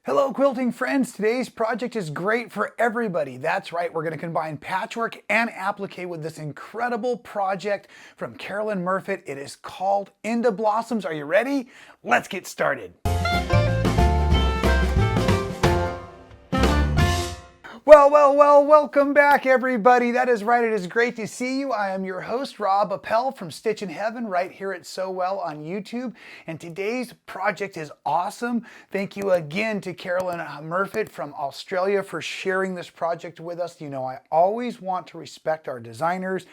Hello quilting friends, today's project is great for everybody. That's right, we're going to combine patchwork and applique with this incredible project from Carolyn Murfitt. It is called Indah Blossoms. Are you ready? Let's get started. Well, welcome back everybody. That is right, it is great to see you. I am your host, Rob Appell from Stitchin Heaven right here at So Well on YouTube. And today's project is awesome. Thank you again to Carolyn Murfitt from Australia for sharing this project with us. You know, I always want to respect our designers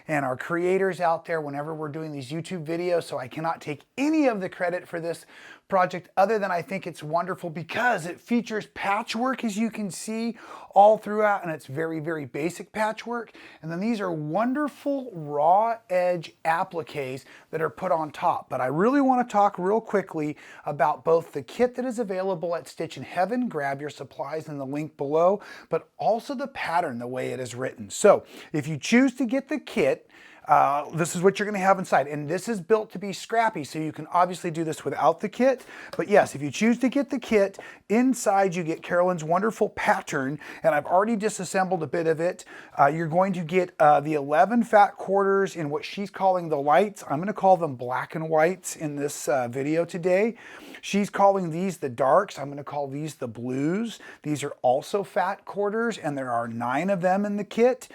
and our creators out there whenever we're doing these YouTube videos, so I cannot take any of the credit for this project other than I think it's wonderful because it features patchwork, as you can see, all throughout, and it's very basic patchwork. And then these are wonderful raw edge appliques that are put on top. But I really want to talk real quickly about both the kit that is available at Stitchin Heaven, grab your supplies in the link below, but also the pattern, the way it is written. So if you choose to get the kit, this is what you're going to have inside, and this is built to be scrappy, so you can obviously do this without the kit. But yes, if you choose to get the kit, inside you get Carolyn's wonderful pattern, and I've already disassembled a bit of it. You're going to get the 11 fat quarters in what she's calling the lights. I'm going to call them black and whites in this video today. She's calling these the darks. I'm going to call these the blues. These are also fat quarters, and there are 9 of them in the kit.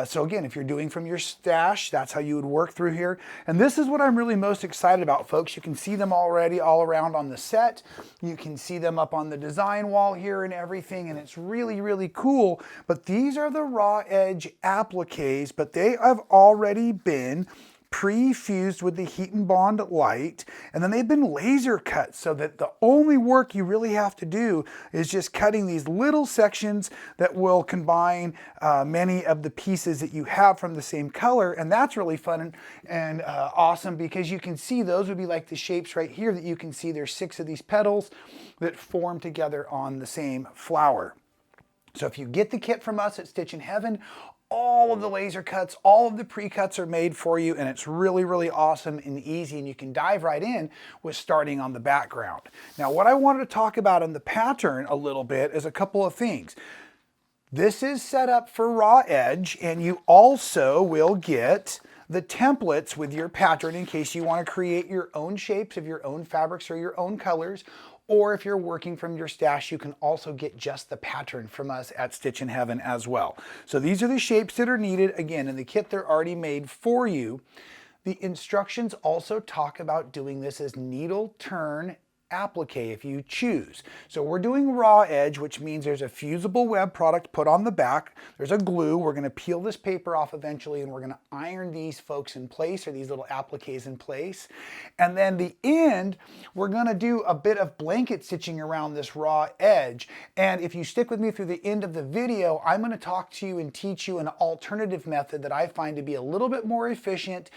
So again, if you're doing from your stash, that's how you would work through here. And this is what I'm really most excited about, folks. You can see them already all around on the set. You can see them up on the design wall here and everything, and it's really cool. But these are the raw edge appliques, but they have already been pre-fused with the heat and bond light, and then they've been laser cut so that the only work you really have to do is just cutting these little sections that will combine many of the pieces that you have from the same color. And that's really fun and awesome, because you can see those would be like the shapes right here that you can see. There's 6 of these petals that form together on the same flower. So if you get the kit from us at Stitchin Heaven, all of the laser cuts, all of the pre-cuts are made for you, and it's really awesome and easy, and you can dive right in with starting on the background. Now, what I wanted to talk about in the pattern a little bit is a couple of things. This is set up for raw edge, and you also will get the templates with your pattern in case you want to create your own shapes of your own fabrics or your own colors. Or if you're working from your stash, you can also get just the pattern from us at Stitchin Heaven as well. So these are the shapes that are needed. Again, in the kit, they're already made for you. The instructions also talk about doing this as needle turn applique if you choose. So we're doing raw edge, which means there's a fusible web product put on the back. There's a glue. We're going to peel this paper off eventually, and we're going to iron these folks in place, or these little appliques in place. And then the end, we're going to do a bit of blanket stitching around this raw edge. And if you stick with me through the end of the video, I'm going to talk to you and teach you an alternative method that I find to be a little bit more efficient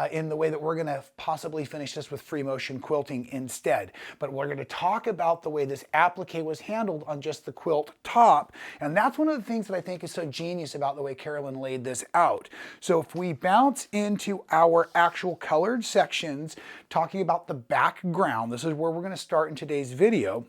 in the way that we're going to possibly finish this with free motion quilting instead. But we're going to talk about the way this applique was handled on just the quilt top. And that's one of the things that I think is so genius about the way Carolyn laid this out. So if we bounce into our actual colored sections, talking about the background, this is where we're going to start in today's video.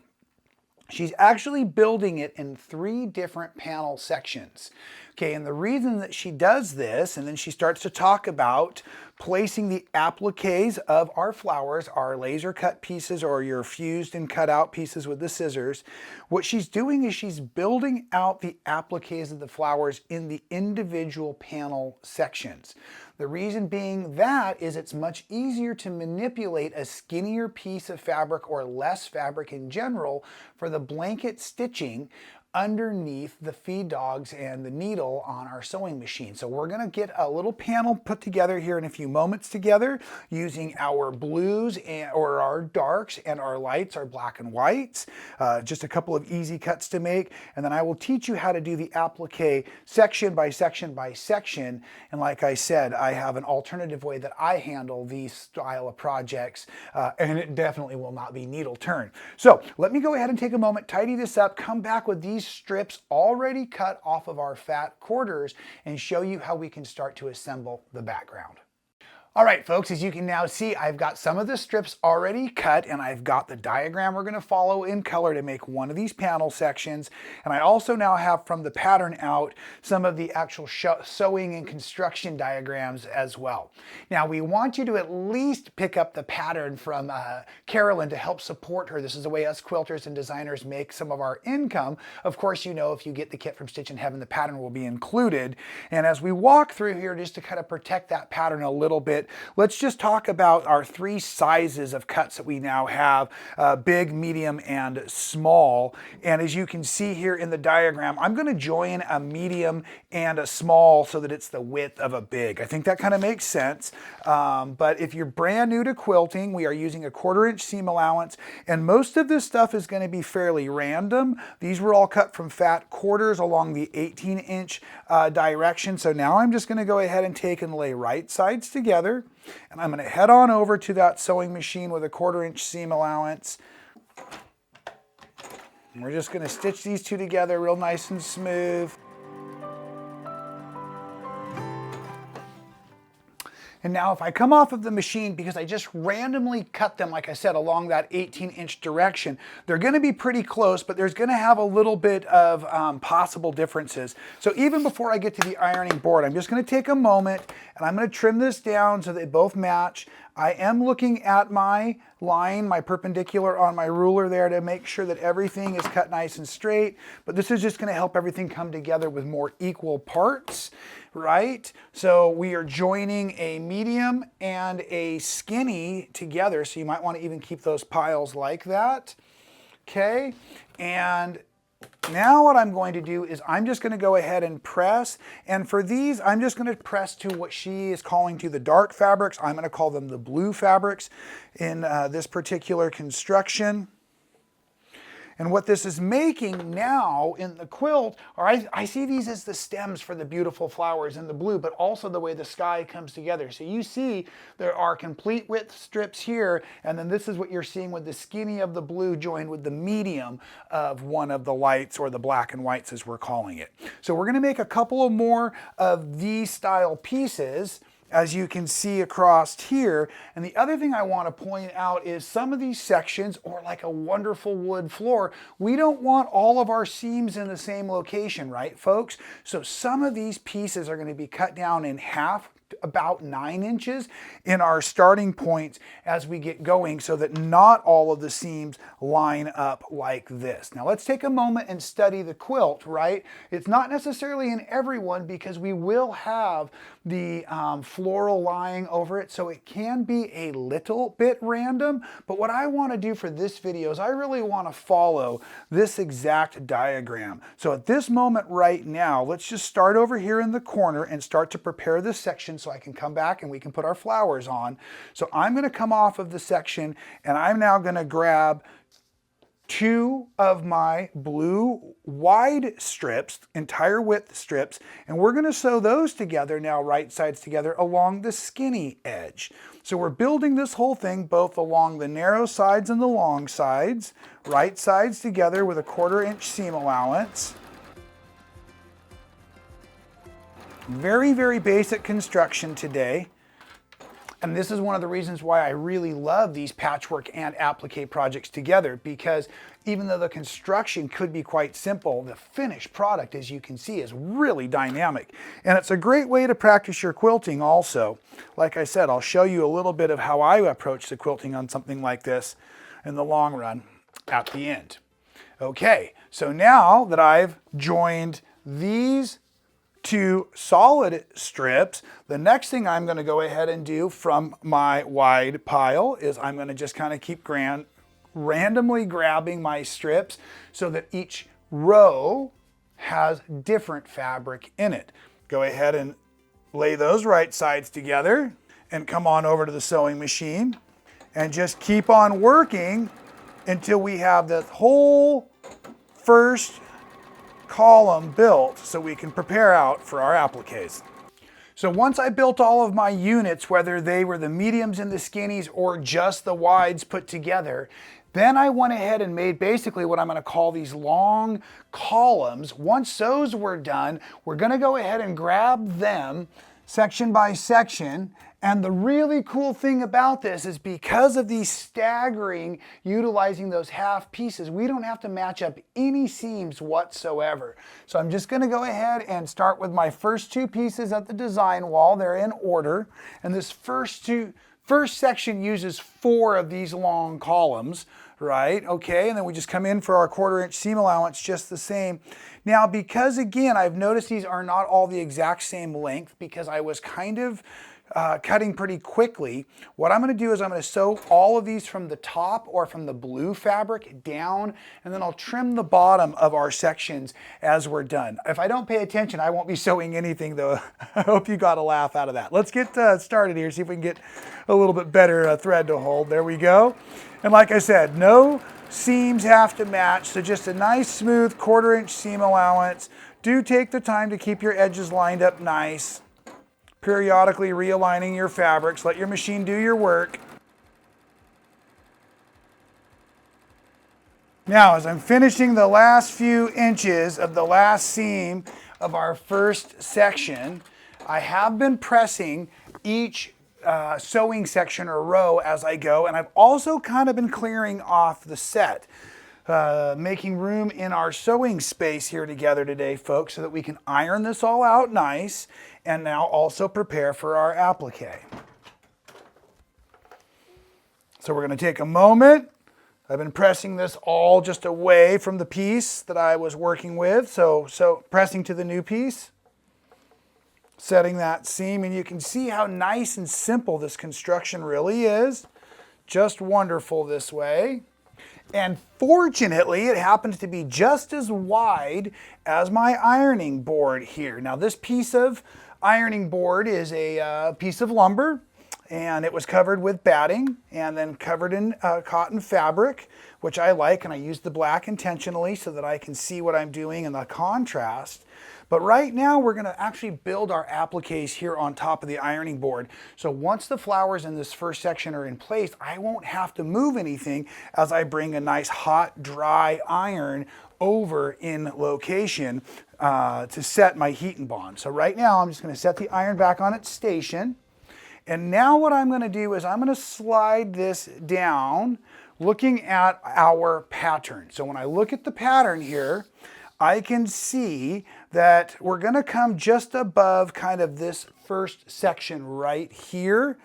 She's actually building it in 3 different panel sections. Okay, and the reason that she does this, and then she starts to talk about placing the appliques of our flowers, our laser cut pieces or your fused and cut out pieces with the scissors. What she's doing is she's building out the appliques of the flowers in the individual panel sections. The reason being that is it's much easier to manipulate a skinnier piece of fabric or less fabric in general for the blanket stitching underneath the feed dogs and the needle on our sewing machine. So we're going to get a little panel put together here in a few moments together using our blues or our darks and our lights, our black and whites. Just a couple of easy cuts to make, and then I will teach you how to do the applique section by section by section. And like I said, I have an alternative way that I handle these style of projects, and it definitely will not be needle turn. So let me go ahead and take a moment, tidy this up, come back with these strips already cut off of our fat quarters, and show you how we can start to assemble the background. All right, folks, as you can now see, I've got some of the strips already cut, and I've got the diagram we're going to follow in color to make one of these panel sections. And I also now have from the pattern out some of the actual sewing and construction diagrams as well. Now, we want you to at least pick up the pattern from Carolyn to help support her. This is the way us quilters and designers make some of our income. Of course, you know, if you get the kit from Stitchin Heaven, the pattern will be included. And as we walk through here, just to kind of protect that pattern a little bit, let's just talk about our three sizes of cuts that we now have, big, medium, and small. And as you can see here in the diagram, I'm going to join a medium and a small so that it's the width of a big. I think that kind of makes sense. But if you're brand new to quilting, we are using a 1/4 inch seam allowance, and most of this stuff is going to be fairly random. These were all cut from fat quarters along the 18-inch direction. So now I'm just going to go ahead and take and lay right sides together. And I'm going to head on over to that sewing machine with a 1/4 inch seam allowance. And we're just going to stitch these two together real nice and smooth. And now if I come off of the machine, because I just randomly cut them, like I said, along that 18-inch direction, they're going to be pretty close, but there's going to have a little bit of possible differences. So even before I get to the ironing board, I'm just going to take a moment and I'm going to trim this down so they both match. I am looking at my line, my perpendicular on my ruler there to make sure that everything is cut nice and straight, but this is just going to help everything come together with more equal parts, right? So we are joining a medium and a skinny together, so you might want to even keep those piles like that, okay? And now what I'm going to do is I'm just going to go ahead and press, and for these I'm just going to press to what she is calling to the dark fabrics. I'm going to call them the blue fabrics in this particular construction. And what this is making now in the quilt, or I see these as the stems for the beautiful flowers in the blue, but also the way the sky comes together. So you see there are complete width strips here, and then this is what you're seeing with the skinny of the blue joined with the medium of one of the lights, or the black and whites as we're calling it. So we're going to make a couple of more of these style pieces, as you can see across here. And the other thing I want to point out is some of these sections, or like a wonderful wood floor, we don't want all of our seams in the same location, right, folks? So some of these pieces are going to be cut down in half, about 9 inches in our starting points as we get going, so that not all of the seams line up like this. Now let's take a moment and study the quilt, right? It's not necessarily in everyone, because we will have the floral lying over it, so it can be a little bit random. But what I want to do for this video is I really want to follow this exact diagram. So at this moment right now, let's just start over here in the corner and start to prepare this section so I can come back and we can put our flowers on. So I'm going to come off of the section, and I'm now going to grab 2 of my blue wide strips, entire width strips, and we're going to sew those together now, right sides together, along the skinny edge. So we're building this whole thing both along the narrow sides and the long sides, right sides together with a 1/4 inch seam allowance. Very, very basic construction today. And this is one of the reasons why I really love these patchwork and applique projects together, because even though the construction could be quite simple, the finished product, as you can see, is really dynamic. And it's a great way to practice your quilting also. Like I said, I'll show you a little bit of how I approach the quilting on something like this in the long run at the end. Okay, so now that I've joined these 2 solid strips, the next thing I'm going to go ahead and do from my wide pile is I'm going to just kind of keep randomly grabbing my strips so that each row has different fabric in it. Go ahead and lay those right sides together and come on over to the sewing machine and just keep on working until we have the whole first column built so we can prepare out for our appliques. So once I built all of my units, whether they were the mediums and the skinnies or just the wides put together, then I went ahead and made basically what I'm going to call these long columns. Once those were done, we're going to go ahead and grab them section by section, And the really cool thing about this is because of these staggering, utilizing those half pieces, we don't have to match up any seams whatsoever. So I'm just going to go ahead and start with my first two pieces at the design wall. They're in order. And this first section uses 4 of these long columns, right? Okay, and then we just come in for our 1/4 inch seam allowance just the same. Now, because again, I've noticed these are not all the exact same length because I was kind of cutting pretty quickly. What I'm going to do is I'm going to sew all of these from the top or from the blue fabric down, and then I'll trim the bottom of our sections as we're done. If I don't pay attention, I won't be sewing anything though. I hope you got a laugh out of that. Let's get started here, see if we can get a little bit better thread to hold. There we go. And like I said, no seams have to match, so just a nice smooth 1/4 inch seam allowance. Do take the time to keep your edges lined up nice. Periodically realigning your fabrics. Let your machine do your work. Now, as I'm finishing the last few inches of the last seam of our first section, I have been pressing each sewing section or row as I go, and I've also kind of been clearing off the set. Making room in our sewing space here together today, folks, so that we can iron this all out nice and now also prepare for our applique. So we're going to take a moment. I've been pressing this all just away from the piece that I was working with. So pressing to the new piece, setting that seam, and you can see how nice and simple this construction really is. Just wonderful this way. And fortunately, it happens to be just as wide as my ironing board here. Now, this piece of ironing board is a piece of lumber, and it was covered with batting and then covered in cotton fabric, which I like, and I use the black intentionally so that I can see what I'm doing in the contrast. But right now we're going to actually build our appliques here on top of the ironing board. So once the flowers in this first section are in place, I won't have to move anything as I bring a nice hot, dry iron over in location to set my heat and bond. So right now I'm just going to set the iron back on its station. And now what I'm going to do is I'm going to slide this down looking at our pattern. So when I look at the pattern here, I can see that we're going to come just above kind of this first section right here.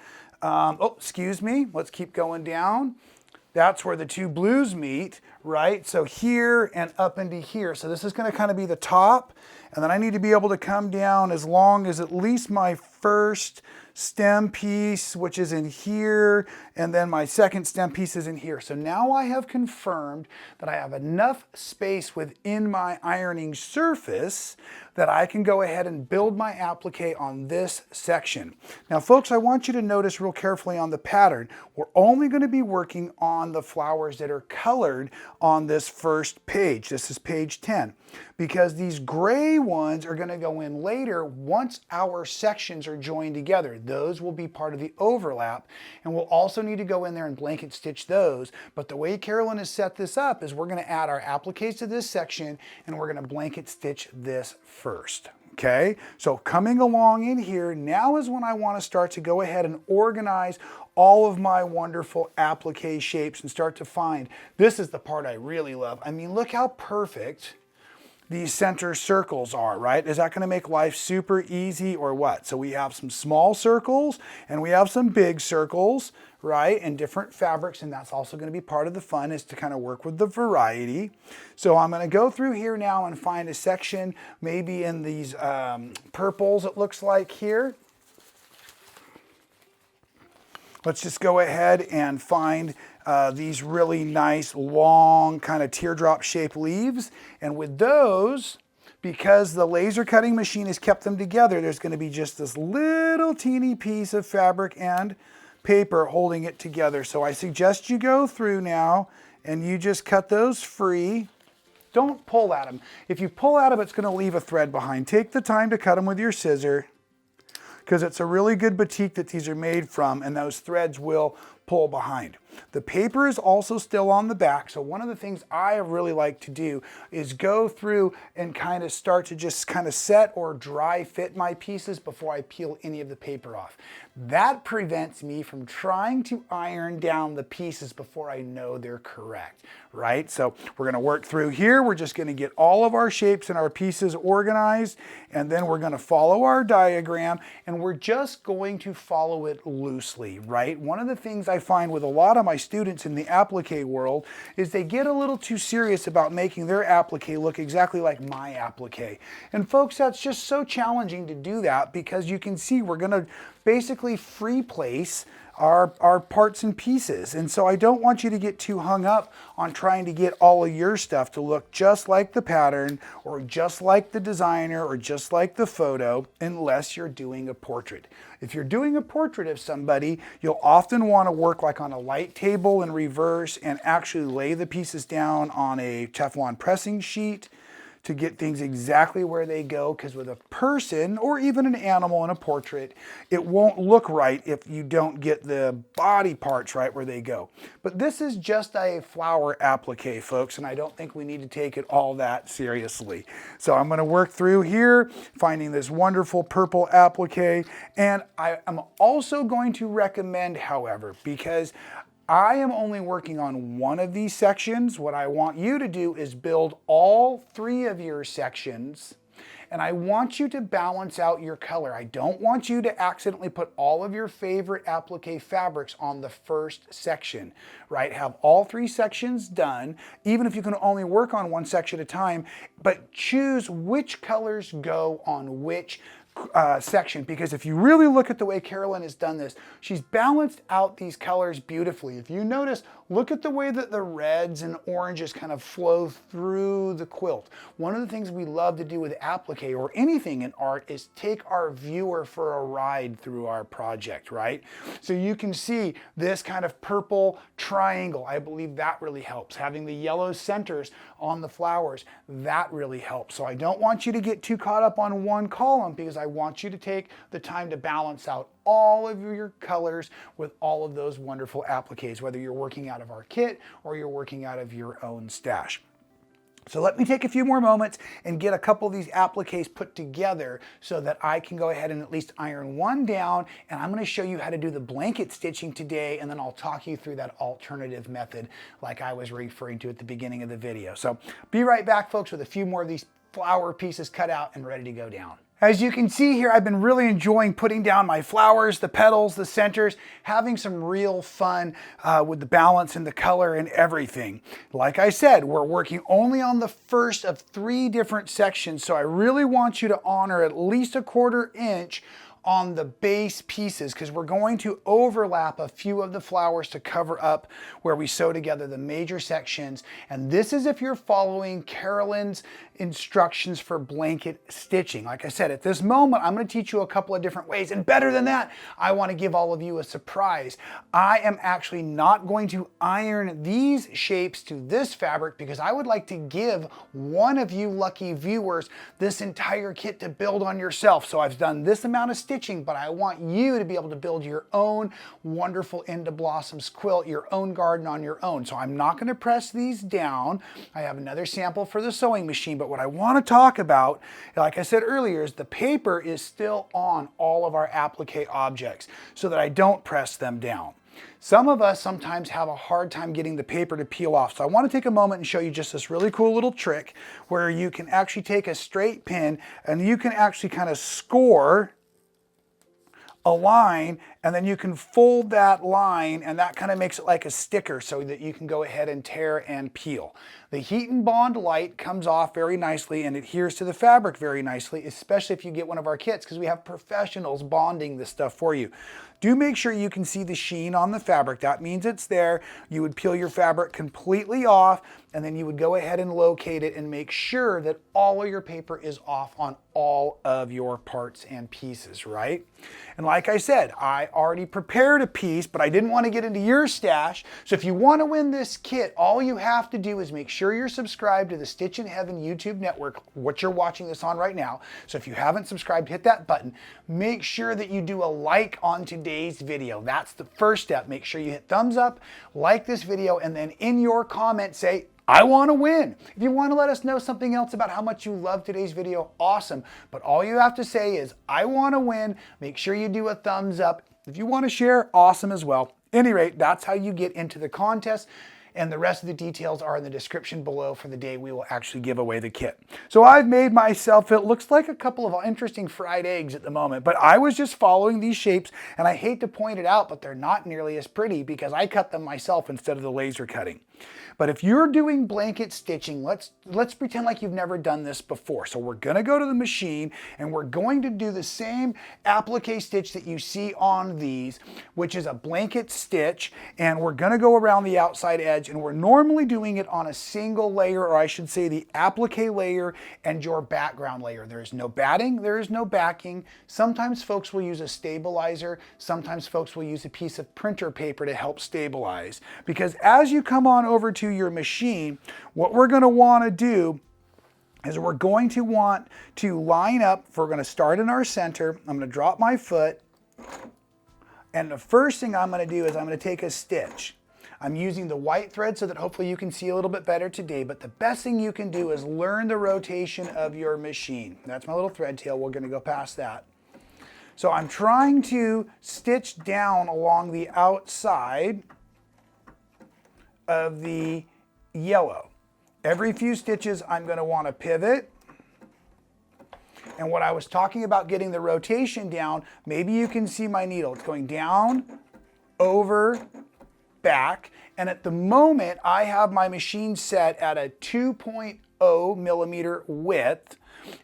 Excuse me. Let's keep going down. That's where the two blues meet, right? So here and up into here. So this is going to kind of be the top. And then I need to be able to come down as long as at least my first stem piece, which is in here, and then my second stem piece is in here. So now I have confirmed that I have enough space within my ironing surface that I can go ahead and build my applique on this section. Now, folks, I want you to notice real carefully on the pattern, we're only going to be working on the flowers that are colored on this first page. This is page 10, because these gray ones are going to go in later once our sections are joined together. Those will be part of the overlap, and we'll also need to go in there and blanket stitch those. But the way Carolyn has set this up is we're going to add our appliques to this section, and we're going to blanket stitch this first. Okay, so coming along in here, now is when I want to start to go ahead and organize all of my wonderful applique shapes and start to find. This is the part I really love. I mean, look how perfect these center circles are, right? Is that going to make life super easy or what? So we have some small circles and we have some big circles, right? And different fabrics, and that's also going to be part of the fun, is to kind of work with the variety. So I'm going to go through here now and find a section, maybe in these purples it looks like here. Let's just go ahead and find these really nice long kind of teardrop shaped leaves. And with those, because the laser cutting machine has kept them together, there's going to be just this little teeny piece of fabric and paper holding it together. So I suggest you go through now and you just cut those free. Don't pull at them. If you pull at them, it's going to leave a thread behind. Take the time to cut them with your scissor, because it's a really good batik that these are made from, and those threads will pull behind. The paper is also still on the back, so one of the things I really like to do is go through and kind of start to just kind of set or dry fit my pieces before I peel any of the paper off. That prevents me from trying to iron down the pieces before I know they're correct, right? So we're going to work through here. We're just going to get all of our shapes and our pieces organized, and then we're going to follow our diagram, and we're just going to follow it loosely, right? One of the things I find with a lot of my students in the applique world is they get a little too serious about making their applique look exactly like my applique. And folks, that's just so challenging to do that, because you can see we're going to basically free place our parts and pieces. And so I don't want you to get too hung up on trying to get all of your stuff to look just like the pattern or just like the designer or just like the photo, unless you're doing a portrait. If you're doing a portrait of somebody, you'll often want to work like on a light table in reverse and actually lay the pieces down on a Teflon pressing sheet to get things exactly where they go, because with a person or even an animal in a portrait, it won't look right if you don't get the body parts right where they go. But this is just a flower applique, folks, and I don't think we need to take it all that seriously. So I'm going to work through here, finding this wonderful purple applique, and I am also going to recommend, however, because I am only working on one of these sections. What I want you to do is build all three of your sections, and I want you to balance out your color. I don't want you to accidentally put all of your favorite applique fabrics on the first section, right? Have all three sections done, even if you can only work on one section at a time, but choose which colors go on which section, because if you really look at the way Carolyn has done this, she's balanced out these colors beautifully. If you notice, look at the way that the reds and oranges kind of flow through the quilt. One of the things we love to do with applique or anything in art is take our viewer for a ride through our project, right? So you can see this kind of purple triangle. I believe that really helps. Having the yellow centers on the flowers, that really helps. So I don't want you to get too caught up on one column, because I want you to take the time to balance out all of your colors with all of those wonderful appliques, whether you're working out of our kit or you're working out of your own stash. So let me take a few more moments and get a couple of these appliques put together so that I can go ahead and at least iron one down, and I'm going to show you how to do the blanket stitching today, and then I'll talk you through that alternative method like I was referring to at the beginning of the video. So be right back, folks, with a few more of these flower pieces cut out and ready to go down. As you can see here, I've been really enjoying putting down my flowers, the petals, the centers, having some real fun with the balance and the color and everything. Like I said, we're working only on the first of 3 different sections, so I really want you to honor at least a 1/4 inch on the base pieces, because we're going to overlap a few of the flowers to cover up where we sew together the major sections. And this is if you're following Carolyn's instructions for blanket stitching. Like I said, at this moment, I'm going to teach you a couple of different ways. And better than that, I want to give all of you a surprise. I am actually not going to iron these shapes to this fabric, because I would like to give one of you lucky viewers this entire kit to build on yourself. So I've done this amount of stitching, but I want you to be able to build your own wonderful Indah Blossoms quilt, your own garden on your own. So I'm not going to press these down. I have another sample for the sewing machine, but what I want to talk about, like I said earlier, is the paper is still on all of our applique objects so that I don't press them down. Some of us sometimes have a hard time getting the paper to peel off. So I want to take a moment and show you just this really cool little trick where you can actually take a straight pin and you can actually kind of score a line, and then you can fold that line, and that kind of makes it like a sticker so that you can go ahead and tear and peel. The heat and bond light comes off very nicely and adheres to the fabric very nicely, especially if you get one of our kits, because we have professionals bonding this stuff for you. Do make sure you can see the sheen on the fabric. That means it's there. You would peel your fabric completely off, and then you would go ahead and locate it and make sure that all of your paper is off on all of your parts and pieces, right? And like I said, I already prepared a piece, but I didn't want to get into your stash. So if you want to win this kit, all you have to do is make sure you're subscribed to the Stitchin Heaven YouTube network, what you're watching this on right now. So if you haven't subscribed, hit that button. Make sure that you do a like on today's video. That's the first step. Make sure you hit thumbs up, like this video, and then in your comment say, I want to win. If you want to let us know something else about how much you love today's video, awesome. But all you have to say is, I want to win. Make sure you do a thumbs up. If you want to share, awesome as well. At any rate, that's how you get into the contest. And the rest of the details are in the description below for the day we will actually give away the kit. So I've made myself, it looks like a couple of interesting fried eggs at the moment, but I was just following these shapes, and I hate to point it out, but they're not nearly as pretty because I cut them myself instead of the laser cutting. But if you're doing blanket stitching, let's pretend like you've never done this before. So we're gonna go to the machine and we're going to do the same applique stitch that you see on these, which is a blanket stitch, and we're gonna go around the outside edge, and we're normally doing it on a single layer, or I should say the applique layer and your background layer. There is no batting, there is no backing. Sometimes folks will use a stabilizer, sometimes folks will use a piece of printer paper to help stabilize. Because as you come on over to your machine, what we're going to want to do is we're going to want to line up. We're going to start in our center. I'm going to drop my foot, and the first thing I'm going to do is I'm going to take a stitch. I'm using the white thread so that hopefully you can see a little bit better today, but the best thing you can do is learn the rotation of your machine. That's my little thread tail. We're going to go past that. So I'm trying to stitch down along the outside of the yellow. Every few stitches I'm going to want to pivot. And what I was talking about getting the rotation down, maybe you can see my needle. It's going down, over, back. And at the moment I have my machine set at a 2.0 millimeter width,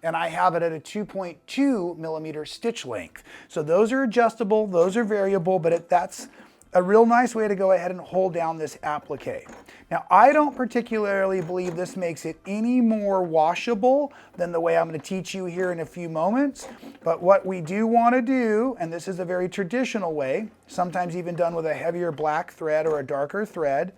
and I have it at a 2.2 millimeter stitch length. So those are adjustable, those are variable, but that's a real nice way to go ahead and hold down this applique. Now, I don't particularly believe this makes it any more washable than the way I'm going to teach you here in a few moments, but what we do want to do, and this is a very traditional way, sometimes even done with a heavier black thread or a darker thread,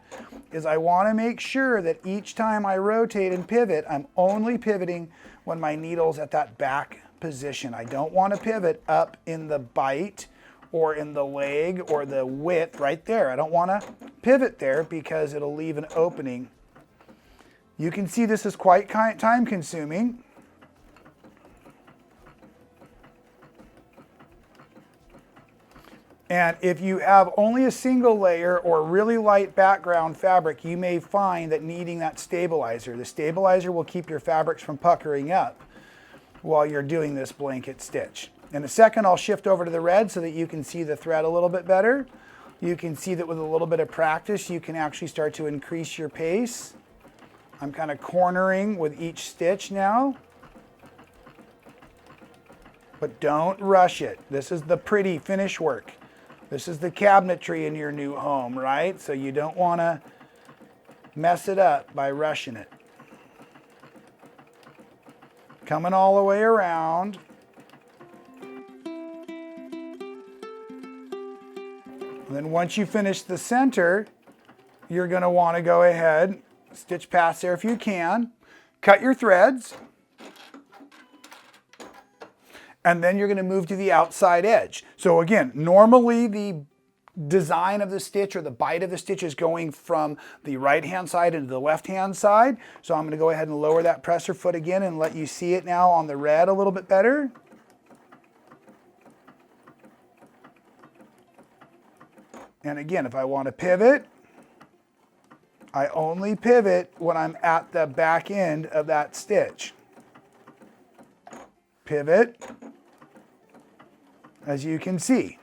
is I want to make sure that each time I rotate and pivot, I'm only pivoting when my needle's at that back position. I don't want to pivot up in the bite or in the leg or the width right there. I don't want to pivot there because it'll leave an opening. You can see this is quite time consuming. And if you have only a single layer or really light background fabric, you may find that needing that stabilizer. The stabilizer will keep your fabrics from puckering up while you're doing this blanket stitch. In a second, I'll shift over to the red so that you can see the thread a little bit better. You can see that with a little bit of practice, you can actually start to increase your pace. I'm kind of cornering with each stitch now. But don't rush it. This is the pretty finish work. This is the cabinetry in your new home, right? So you don't want to mess it up by rushing it. Coming all the way around. And then once you finish the center, you're going to want to go ahead, stitch past there if you can, cut your threads, and then you're going to move to the outside edge. So again, normally the design of the stitch or the bite of the stitch is going from the right hand side into the left hand side. So I'm going to go ahead and lower that presser foot again and let you see it now on the red a little bit better. And again, if I want to pivot, I only pivot when I'm at the back end of that stitch. Pivot, as you can see.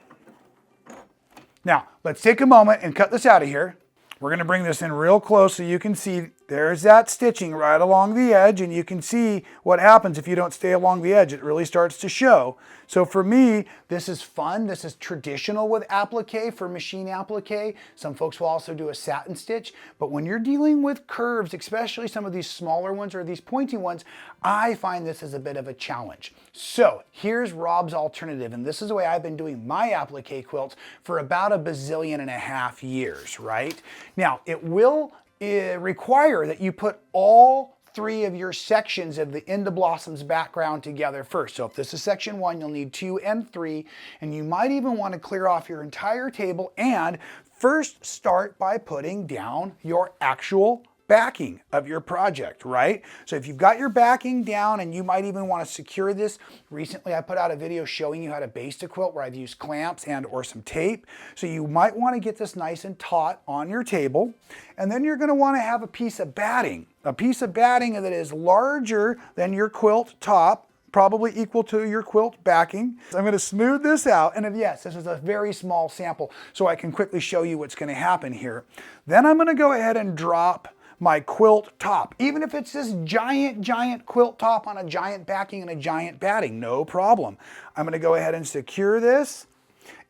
Now, let's take a moment and cut this out of here. We're going to bring this in real close so you can see There's that stitching right along the edge, and you can see what happens if you don't stay along the edge. It really starts to show. So for me, this is fun. This is traditional with applique for machine applique. Some folks will also do a satin stitch, but when you're dealing with curves, especially some of these smaller ones or these pointy ones, I find this is a bit of a challenge. So here's Rob's alternative, and this is the way I've been doing my applique quilts for about a bazillion and a half years, right? Now, it will require that you put all three of your sections of the Indah Blossoms background together first. So if this is section 1, you'll need 2 and 3, and you might even want to clear off your entire table and first start by putting down your actual backing of your project, right? So if you've got your backing down, and you might even want to secure this. Recently I put out a video showing you how to baste a quilt where I've used clamps and or some tape. So you might want to get this nice and taut on your table. And then you're going to want to have a piece of batting that is larger than your quilt top, probably equal to your quilt backing. So I'm going to smooth this out, and yes, this is a very small sample so I can quickly show you what's going to happen here. Then I'm going to go ahead and drop my quilt top, even if it's this giant quilt top on a giant backing and a giant batting, no problem. I'm going to go ahead and secure this,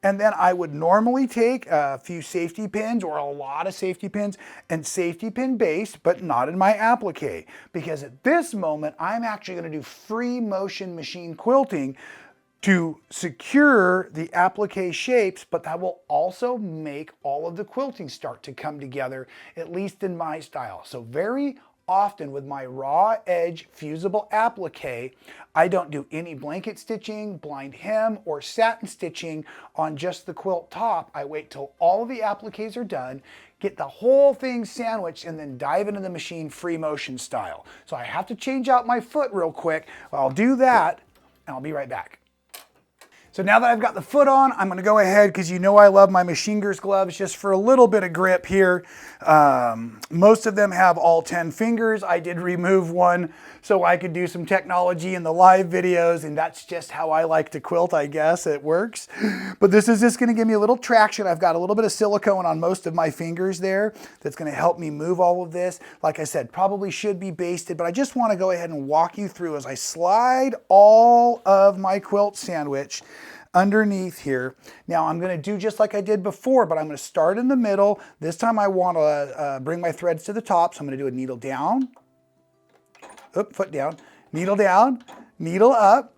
and then I would normally take a few safety pins or a lot of safety pins and safety pin base, but not in my applique, because at this moment I'm actually going to do free motion machine quilting to secure the applique shapes, but that will also make all of the quilting start to come together, at least in my style. So very often with my raw edge fusible applique, I don't do any blanket stitching, blind hem, or satin stitching on just the quilt top. I wait till all of the appliques are done, get the whole thing sandwiched, and then dive into the machine free motion style. So I have to change out my foot real quick. I'll do that, and I'll be right back. So now that I've got the foot on, I'm going to go ahead, because you know I love my Machinger's gloves, just for a little bit of grip here. Most of them have all 10 fingers. I did remove one so I could do some technology in the live videos, and that's just how I like to quilt, I guess. It works. But this is just going to give me a little traction. I've got a little bit of silicone on most of my fingers there that's going to help me move all of this. Like I said, probably should be basted, but I just want to go ahead and walk you through as I slide all of my quilt sandwich underneath here. Now I'm going to do just like I did before, but I'm going to start in the middle. This time I want to bring my threads to the top, so I'm going to do a needle down, foot down, needle up.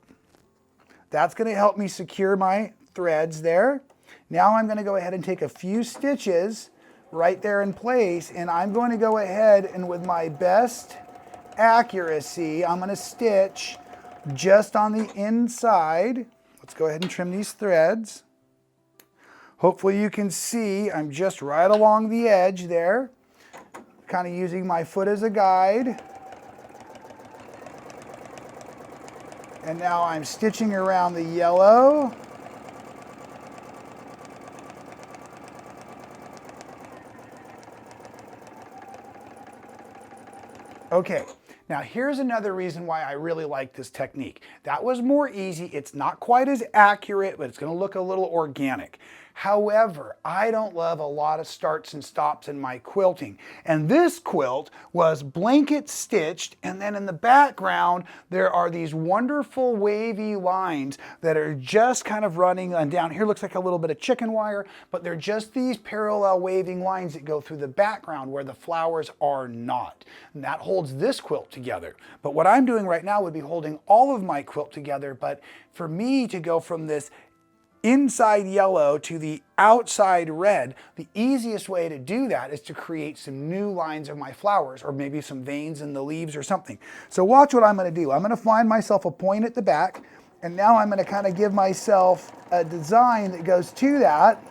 That's going to help me secure my threads there. Now I'm going to go ahead and take a few stitches right there in place, and I'm going to go ahead and with my best accuracy, I'm going to stitch just on the inside. Let's go ahead and trim these threads. Hopefully you can see I'm just right along the edge there, kind of using my foot as a guide. And now I'm stitching around the yellow. Okay. Now here's another reason why I really like this technique. That was more easy. It's not quite as accurate, but it's going to look a little organic. However, I don't love a lot of starts and stops in my quilting. And this quilt was blanket stitched, and then in the background there are these wonderful wavy lines that are just kind of running, and down here looks like a little bit of chicken wire, but they're just these parallel waving lines that go through the background where the flowers are not. And that holds this quilt together. But what I'm doing right now would be holding all of my quilt together, but for me to go from this inside yellow to the outside red, the easiest way to do that is to create some new lines of my flowers, or maybe some veins in the leaves or something. So watch what I'm going to do. I'm going to find myself a point at the back, and now I'm going to kind of give myself a design that goes to that.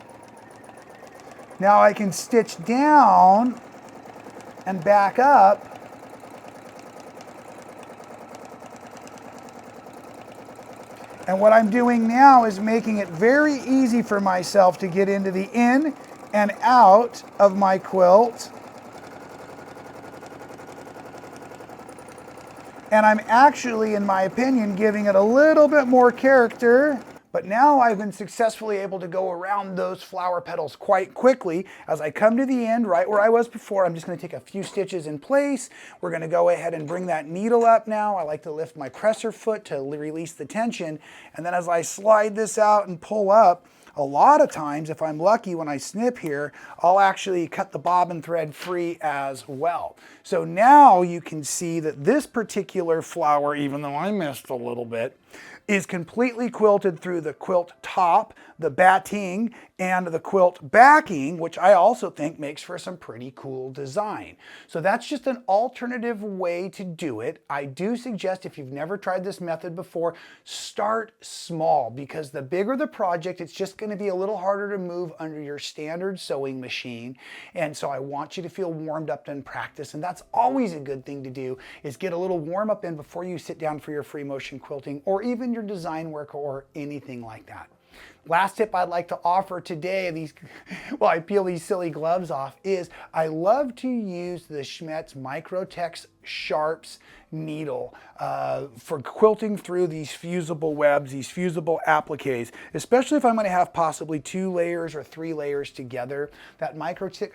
Now I can stitch down and back up. And what I'm doing now is making it very easy for myself to get into the in and out of my quilt. And I'm actually, in my opinion, giving it a little bit more character But now I've been successfully able to go around those flower petals quite quickly. As I come to the end, right where I was before, I'm just going to take a few stitches in place. We're going to go ahead and bring that needle up now. I like to lift my presser foot to release the tension. And then as I slide this out and pull up, a lot of times, if I'm lucky, when I snip here, I'll actually cut the bobbin thread free as well. So now you can see that this particular flower, even though I missed a little bit, is completely quilted through the quilt top, the batting, and the quilt backing, which I also think makes for some pretty cool design. So that's just an alternative way to do it. I do suggest, if you've never tried this method before, start small, because the bigger the project, it's just going to be a little harder to move under your standard sewing machine. And so I want you to feel warmed up and practice. And that's always a good thing to do, is get a little warm up in before you sit down for your free motion quilting or even your design work or anything like that. Last tip I'd like to offer today, while I peel these silly gloves off, is I love to use the Schmetz Microtex Sharps needle for quilting through these fusible webs, these fusible appliques, especially if I'm going to have possibly 2 layers or 3 layers together. That Microtex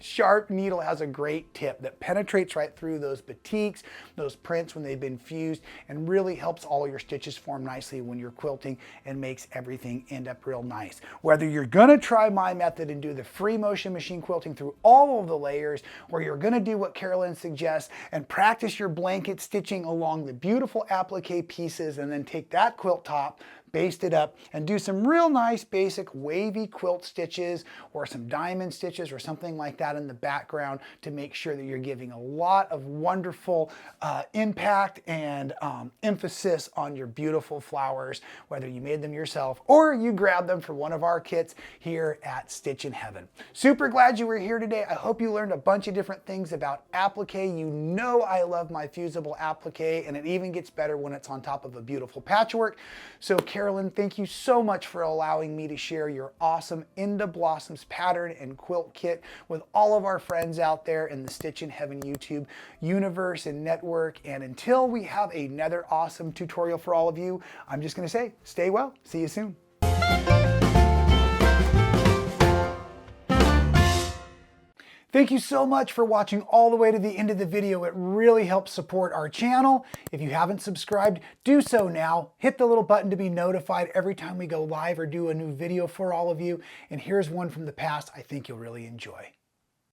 Sharp needle has a great tip that penetrates right through those batiks, those prints when they've been fused, and really helps all your stitches form nicely when you're quilting and makes everything end up real nice. Whether you're going to try my method and do the free motion machine quilting through all of the layers, or you're going to do what Carolyn suggests and practice your blanket stitching along the beautiful applique pieces, and then take that quilt top, baste it up, and do some real nice basic wavy quilt stitches or some diamond stitches or something like that in the background to make sure that you're giving a lot of wonderful impact and emphasis on your beautiful flowers, whether you made them yourself or you grabbed them from one of our kits here at Stitchin Heaven. Super glad you were here today. I hope you learned a bunch of different things about applique. You know I love my fusible applique, and it even gets better when it's on top of a beautiful patchwork. So Carolyn, thank you so much for allowing me to share your awesome Indah Blossoms pattern and quilt kit with all of our friends out there in the Stitchin Heaven YouTube universe and network. And until we have another awesome tutorial for all of you, I'm just going to say, stay well. See you soon. Thank you so much for watching all the way to the end of the video. It really helps support our channel. If you haven't subscribed, do so now. Hit the little button to be notified every time we go live or do a new video for all of you. And here's one from the past I think you'll really enjoy.